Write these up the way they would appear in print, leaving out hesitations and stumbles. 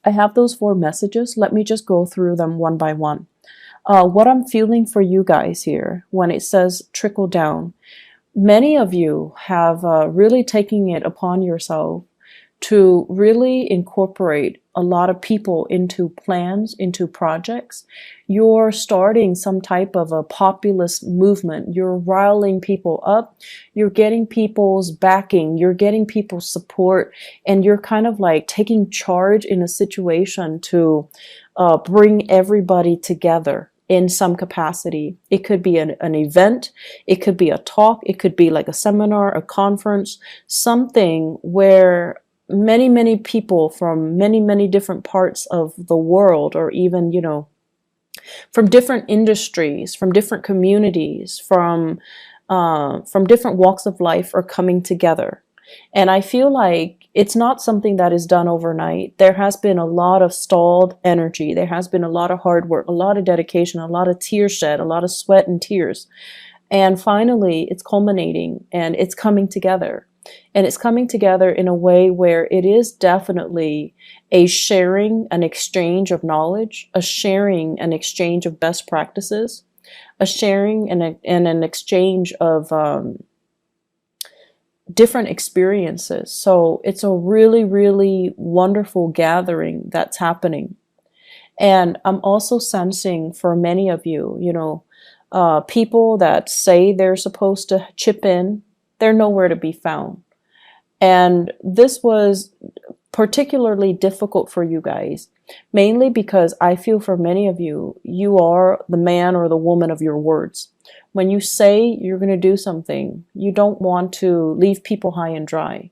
I have those 4 messages. Let me just go through them one by one. What I'm feeling for you guys here when it says trickle down, many of you have really taken it upon yourself to really incorporate a lot of people into plans, into projects. You're starting some type of a populist movement. You're riling people up. You're getting people's backing. You're getting people's support. And you're kind of like taking charge in a situation to bring everybody together in some capacity. It could be an event. It could be a talk. It could be like a seminar, a conference, something where many people from many different parts of the world, or even, from different industries, from different communities, from different walks of life, are coming together. And I feel like it's not something that is done overnight. There has been a lot of stalled energy. There has been a lot of hard work, a lot of dedication, a lot of tears shed, a lot of sweat and tears. And finally, it's culminating and it's coming together. And it's coming together in a way where it is definitely a sharing, an exchange of knowledge, a sharing, an exchange of best practices, a sharing and an exchange of different experiences. So it's a really wonderful gathering that's happening. And I'm also sensing for many of you, people that say they're supposed to chip in, they're nowhere to be found. And this was particularly difficult for you guys, mainly because I feel for many of you, you are the man or the woman of your words. When you say you're going to do something, you don't want to leave people high and dry.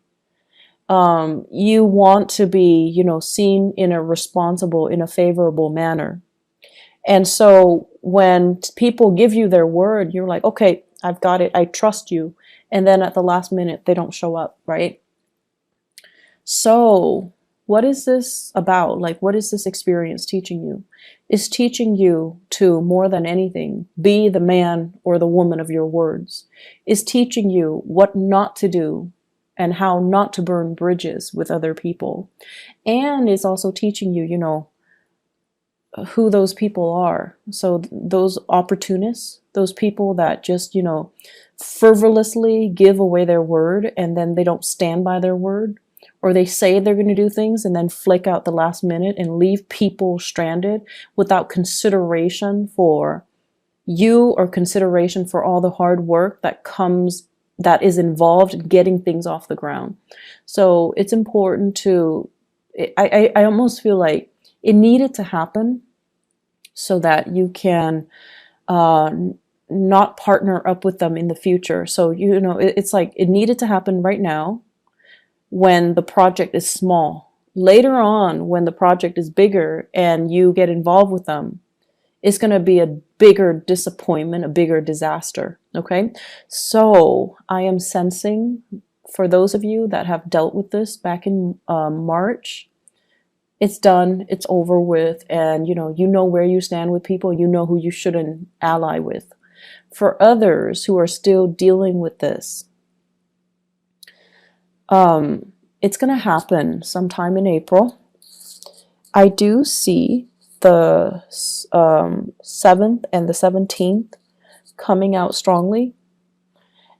You want to be, seen in a responsible, in a favorable manner. And so when people give you their word, you're like, okay, I've got it. I trust you. And then at the last minute, they don't show up, right? So what is this about? Like, what is this experience teaching you? It's teaching you to, more than anything, be the man or the woman of your words. It's teaching you what not to do and how not to burn bridges with other people. And it's also teaching you, who those people are. So those opportunists, those people that just, frivolously give away their word and then they don't stand by their word, or they say they're going to do things and then flake out the last minute and leave people stranded without consideration for you or consideration for all the hard work that is involved in getting things off the ground. So it's important to, I almost feel like it needed to happen so that you can not partner up with them in the future. So, it's like it needed to happen right now when the project is small. Later on, when the project is bigger and you get involved with them, it's going to be a bigger disappointment, a bigger disaster. Okay? So I am sensing, for those of you that have dealt with this back in March, it's done, it's over with, and you know where you stand with people, you know who you shouldn't ally with. For others who are still dealing with this, it's going to happen sometime in April. I do see the 7th and the 17th coming out strongly.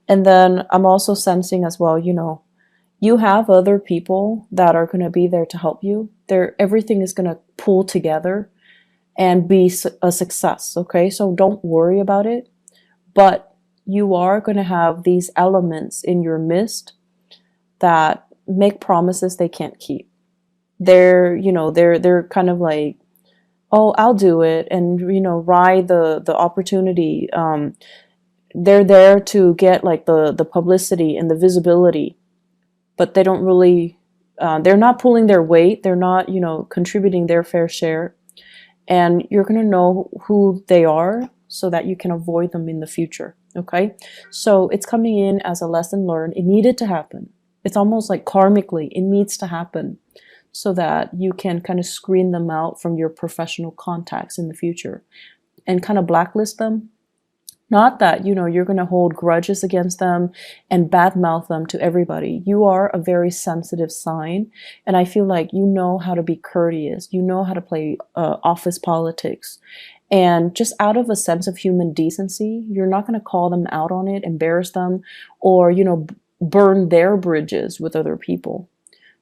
And then I'm also sensing as well, you have other people that are going to be there to help you. Everything is going to pull together and be a success, okay? So don't worry about it. But you are going to have these elements in your midst that make promises they can't keep. They're kind of like, oh, I'll do it, and ride the opportunity. They're there to get like the publicity and the visibility, but they don't really. They're not pulling their weight. They're not contributing their fair share, and you're gonna know who they are so that you can avoid them in the future. Okay, so it's coming in as a lesson learned. It needed to happen. It's almost like karmically, it needs to happen so that you can kind of screen them out from your professional contacts in the future and kind of blacklist them. Not that, you're going to hold grudges against them and badmouth them to everybody. You are a very sensitive sign. And I feel like you know how to be courteous. You know how to play office politics. And just out of a sense of human decency, you're not going to call them out on it, embarrass them, or, burn their bridges with other people.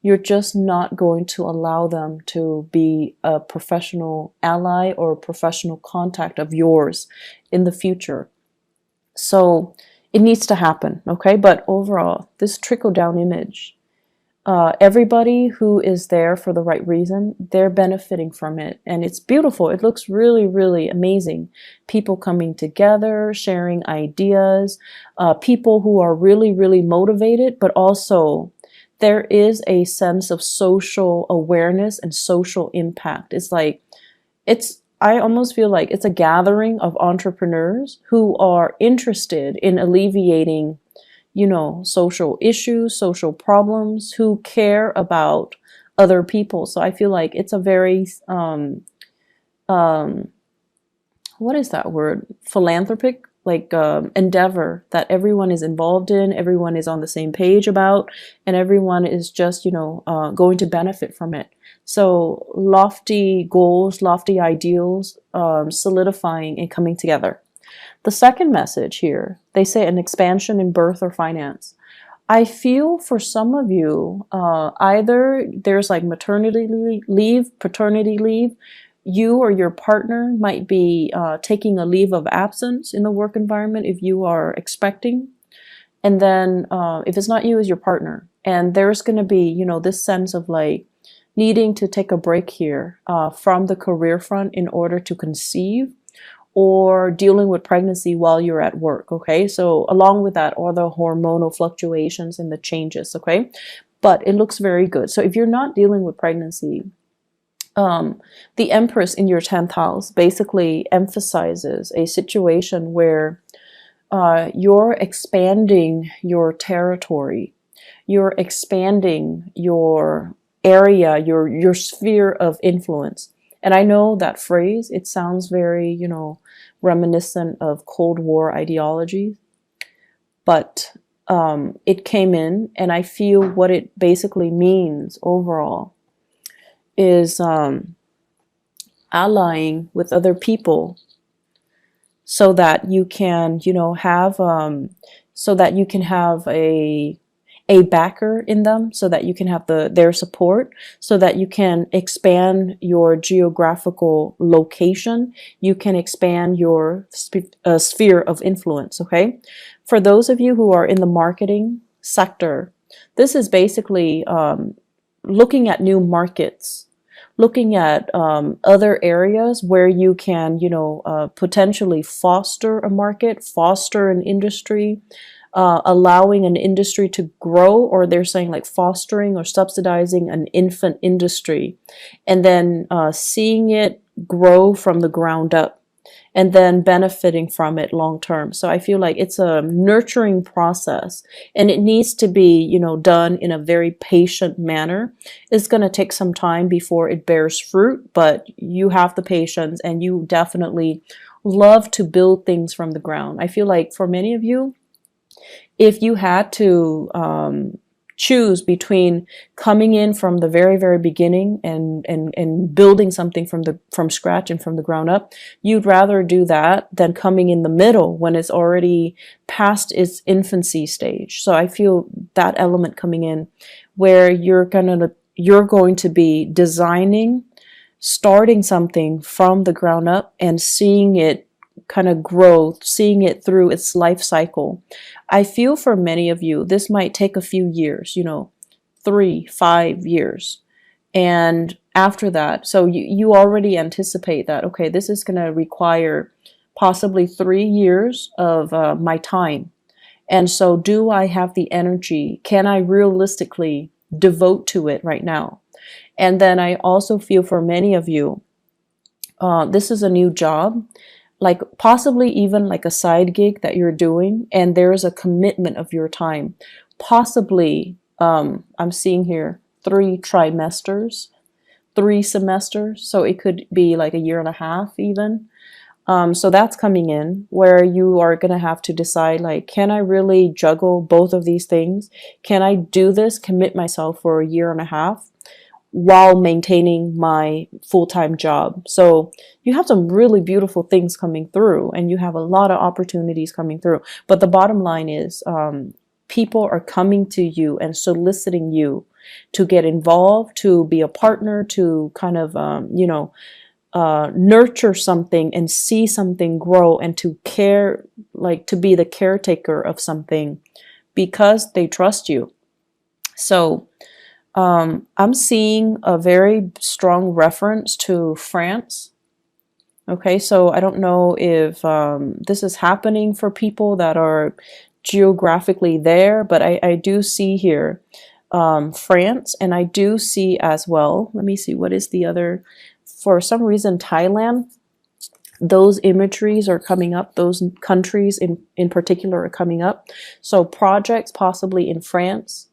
You're just not going to allow them to be a professional ally or a professional contact of yours in the future. So it needs to happen, okay? But overall, this trickle-down image, everybody who is there for the right reason, they're benefiting from it. And it's beautiful. It looks really, really amazing. People coming together, sharing ideas, people who are really, really motivated, but also there is a sense of social awareness and social impact. I almost feel like it's a gathering of entrepreneurs who are interested in alleviating, social issues, social problems, who care about other people. So I feel like it's a very, what is that word? Philanthropic, endeavor that everyone is involved in, everyone is on the same page about, and everyone is just, going to benefit from it. So lofty goals, lofty ideals, solidifying and coming together. The second message here, they say an expansion in birth or finance. I feel for some of you, either there's like maternity leave, paternity leave, you or your partner might be taking a leave of absence in the work environment if you are expecting. And then if it's not you, it's your partner. And there's going to be, this sense of like needing to take a break here from the career front in order to conceive, or dealing with pregnancy while you're at work, okay? So along with that, all the hormonal fluctuations and the changes, okay? But it looks very good. So if you're not dealing with pregnancy, the Empress in your 10th house basically emphasizes a situation where you're expanding your territory, you're expanding your area, your sphere of influence. And I know that phrase, it sounds very, reminiscent of Cold War ideology, but it came in, and I feel what it basically means overall is allying with other people so that you can, have a backer in them, so that you can have their support, so that you can expand your geographical location, you can expand your sphere of influence, okay? For those of you who are in the marketing sector, this is basically looking at new markets, looking at other areas where you can, potentially foster a market, foster an industry, allowing an industry to grow, or they're saying like fostering or subsidizing an infant industry, and then seeing it grow from the ground up, and then benefiting from it long term. So I feel like it's a nurturing process, and it needs to be, done in a very patient manner. It's going to take some time before it bears fruit, but you have the patience, and you definitely love to build things from the ground. I feel like for many of you, if you had to choose between coming in from the very, very beginning and building something from scratch and from the ground up, you'd rather do that than coming in the middle when it's already past its infancy stage. So I feel that element coming in where you're going to be designing, starting something from the ground up and seeing it kind of grow, seeing it through its life cycle. I feel for many of you, this might take a few years, 3-5 years. And after that, so you already anticipate that, okay, this is going to require possibly 3 years of my time. And so do I have the energy? Can I realistically devote to it right now? And then I also feel for many of you, this is a new job, like possibly even like a side gig that you're doing, and there's a commitment of your time. Possibly, I'm seeing here 3 trimesters, 3 semesters, so it could be like a year and a half even. So that's coming in where you are going to have to decide, like, can I really juggle both of these things? Can I do this, commit myself for a year and a half while maintaining my full-time job? So you have some really beautiful things coming through, and you have a lot of opportunities coming through. But the bottom line is, people are coming to you and soliciting you to get involved, to be a partner, to kind of, nurture something and see something grow, and to care, like to be the caretaker of something because they trust you. So I'm seeing a very strong reference to France. Okay, so I don't know if this is happening for people that are geographically there, but I do see here France, and I do see as well, let me see, what is the other, for some reason, Thailand. Those imageries are coming up. Those countries in particular are coming up. So projects possibly in France.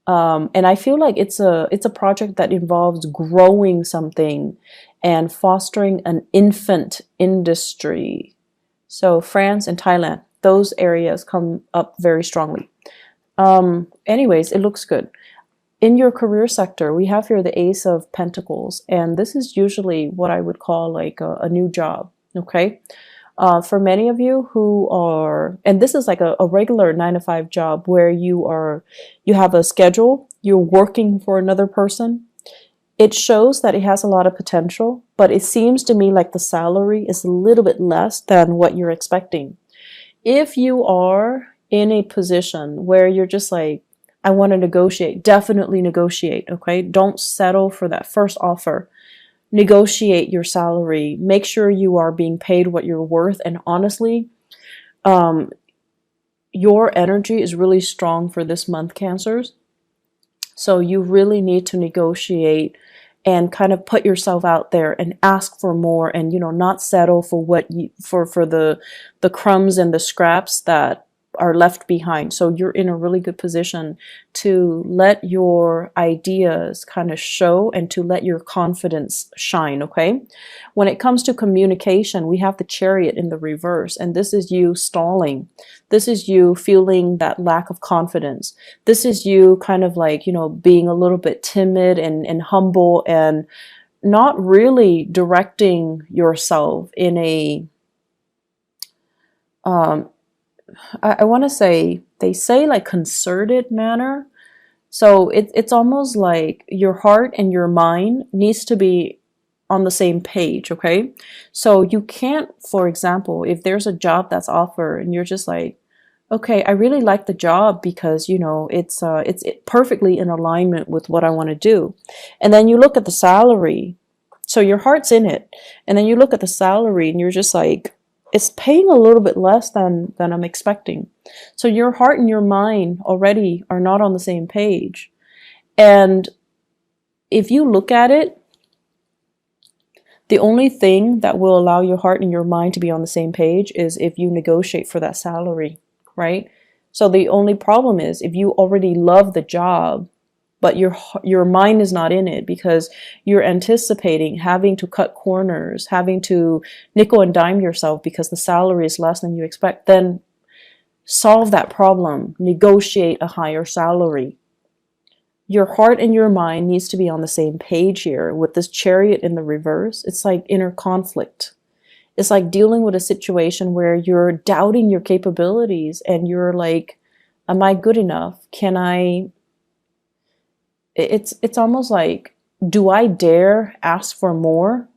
And I feel like it's a project that involves growing something and fostering an infant industry. So France and Thailand, those areas come up very strongly. Anyways, it looks good. In your career sector, we have here the Ace of Pentacles, and this is usually what I would call like a new job. Okay. For many of you who are, and this is like a regular 9 to 5 job where you have a schedule, you're working for another person. It shows that it has a lot of potential, but it seems to me like the salary is a little bit less than what you're expecting. If you are in a position where you're just like, I want to negotiate, definitely negotiate. Okay. Don't settle for that first offer. Negotiate your salary. Make sure you are being paid what you're worth. And honestly, your energy is really strong for this month, Cancers. So you really need to negotiate and kind of put yourself out there and ask for more, and not settle for what you for the crumbs and the scraps that are left behind. So you're in a really good position to let your ideas kind of show and to let your confidence shine. Okay. When it comes to communication, we have the Chariot in the reverse, and this is you stalling. This is you feeling that lack of confidence. This is you kind of like, being a little bit timid and humble, and not really directing yourself in a, I want to say, they say like concerted manner. So it's almost like your heart and your mind needs to be on the same page. Okay. So you can't, for example, if there's a job that's offered and you're just like, okay, I really like the job because, it's perfectly in alignment with what I want to do. And then you look at the salary. So your heart's in it. And then you look at the salary and you're just like, it's paying a little bit less than I'm expecting. So your heart and your mind already are not on the same page. And if you look at it, the only thing that will allow your heart and your mind to be on the same page is if you negotiate for that salary, right? So the only problem is if you already love the job, but your mind is not in it because you're anticipating having to cut corners, having to nickel and dime yourself because the salary is less than you expect, then solve that problem. Negotiate a higher salary. Your heart and your mind needs to be on the same page here. With this Chariot in the reverse, it's like inner conflict. It's like dealing with a situation where you're doubting your capabilities and you're like, am I good enough? Can I... It's almost like, do I dare ask for more?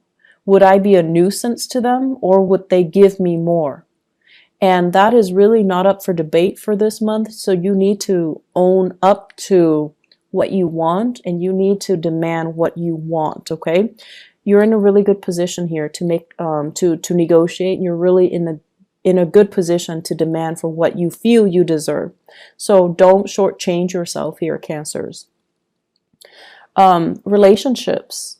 Would I be a nuisance to them, or would they give me more? And that is really not up for debate for this month. So you need to own up to what you want, and you need to demand what you want. Okay. You're in a really good position here to make, to negotiate. You're really in a good position to demand for what you feel you deserve. So don't shortchange yourself here, Cancers. Relationships.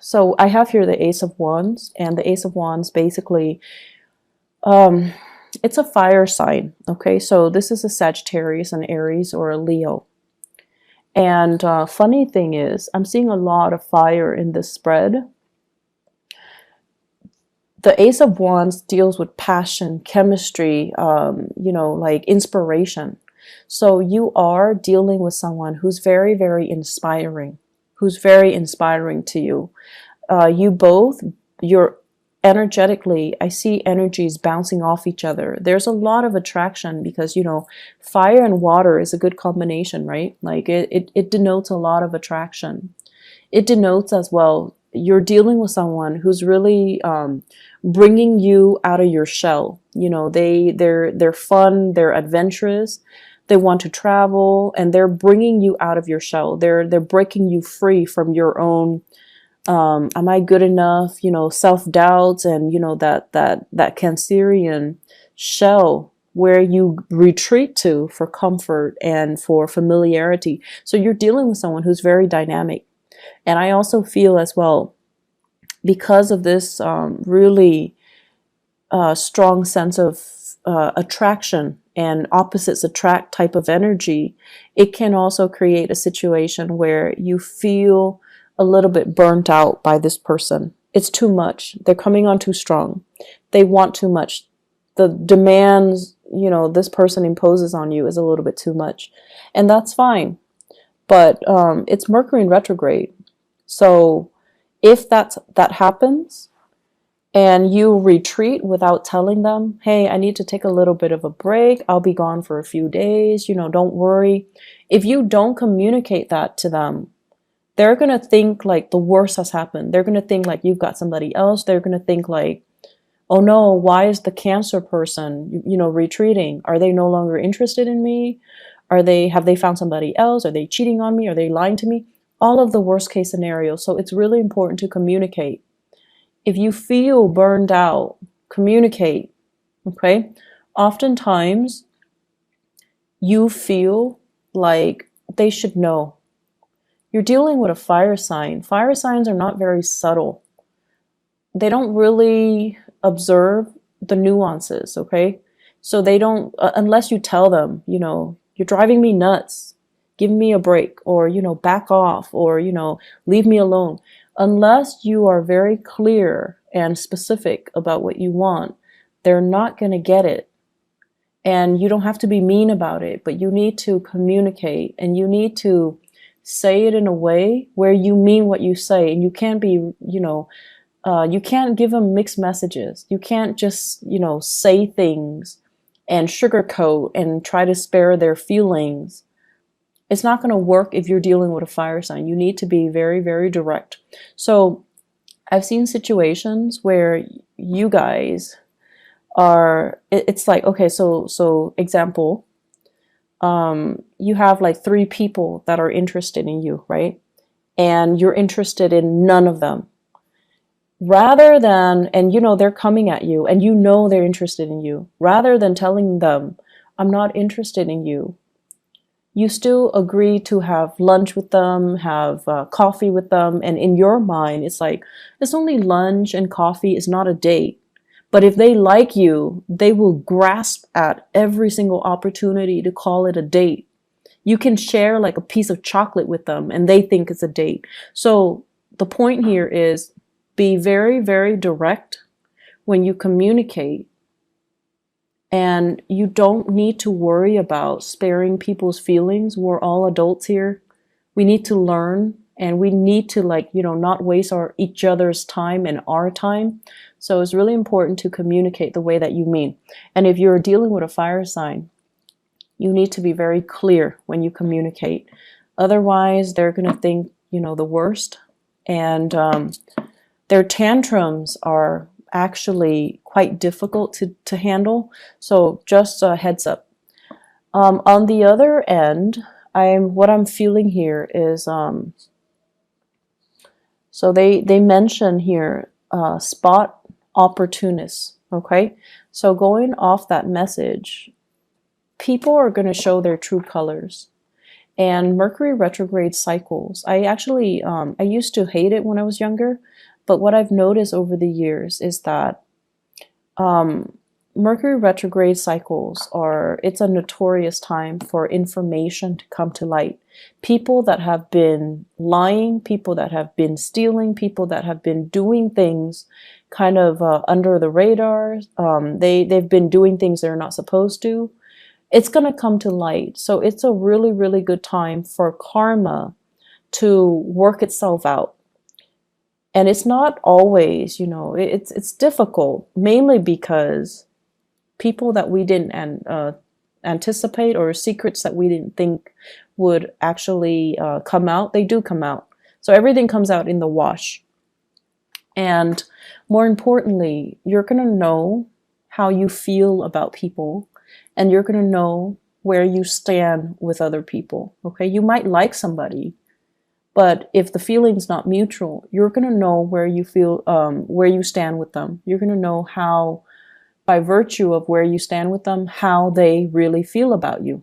So I have here the Ace of Wands, and the Ace of Wands basically, it's a fire sign. Okay, so this is a Sagittarius, an Aries, or a Leo. And funny thing is, I'm seeing a lot of fire in this spread. the Ace of Wands deals with passion, chemistry, like inspiration. So you are dealing with someone who's very, very inspiring, who's very inspiring to you. You both, you're energetically, I see energies bouncing off each other. There's a lot of attraction because, fire and water is a good combination, right? Like it denotes a lot of attraction. It denotes as well, you're dealing with someone who's really bringing you out of your shell. They're fun, they're adventurous, they want to travel, and they're bringing you out of your shell. They're breaking you free from your own am I good enough, self-doubts, and that Cancerian shell where you retreat to for comfort and for familiarity. So you're dealing with someone who's very dynamic. And I also feel as well, because of this really strong sense of attraction and opposites attract type of energy, it can also create a situation where you feel a little bit burnt out by this person. It's too much. They're coming on too strong. They want too much. The demands, this person imposes on you is a little bit too much. And that's fine. But it's Mercury in retrograde. So if that happens and you retreat without telling them, hey, I need to take a little bit of a break, I'll be gone for a few days, don't worry. If you don't communicate that to them, they're going to think like the worst has happened. They're going to think like you've got somebody else. They're going to think like, oh no, why is the Cancer person, retreating? Are they no longer interested in me? Have they found somebody else? Are they cheating on me? Are they lying to me? All of the worst case scenarios. So it's really important to communicate. If you feel burned out, communicate, okay? Oftentimes, you feel like they should know. You're dealing with a fire sign. Fire signs are not very subtle. They don't really observe the nuances, okay? So they don't, unless you tell them, you're driving me nuts, give me a break, or, back off, or, leave me alone. Unless you are very clear and specific about what you want, they're not going to get it. And you don't have to be mean about it, but you need to communicate, and you need to say it in a way where you mean what you say. And you can't be, you can't give them mixed messages. You can't just, say things and sugarcoat and try to spare their feelings. It's not going to work if you're dealing with a fire sign. You need to be very, very direct. So I've seen situations where you guys are, it's like, okay, so example, you have like 3 people that are interested in you, right? And you're interested in none of them. Rather than, and they're coming at you and they're interested in you, rather than telling them, I'm not interested in you, you still agree to have lunch with them, have coffee with them. And in your mind, it's like, it's only lunch and coffee, it's not a date. But if they like you, they will grasp at every single opportunity to call it a date. You can share like a piece of chocolate with them and they think it's a date. So the point here is be very, very direct when you communicate. And you don't need to worry about sparing people's feelings. We're all adults here. We need to learn, and we need to not waste each other's time and our time. So it's really important to communicate the way that you mean. And if you're dealing with a fire sign, you need to be very clear when you communicate. Otherwise, they're going to think, the worst. And their tantrums are actually quite difficult to handle. So just a heads up. On the other end, what I'm feeling here is, so they mention here, spot opportunists. Okay. So going off that message, people are going to show their true colors. And Mercury retrograde cycles, I actually, I used to hate it when I was younger, but what I've noticed over the years is that Mercury retrograde cycles it's a notorious time for information to come to light. People that have been lying, people that have been stealing, people that have been doing things kind of under the radar, they've been doing things they're not supposed to. It's going to come to light. So it's a really, really good time for karma to work itself out. And it's not always, it's difficult, mainly because people that we didn't anticipate, or secrets that we didn't think would actually come out, they do come out. So everything comes out in the wash. And more importantly, you're going to know how you feel about people, and you're going to know where you stand with other people. Okay, you might like somebody, but if the feeling's not mutual, you're going to know where you feel, where you stand with them. You're going to know how, by virtue of where you stand with them, how they really feel about you.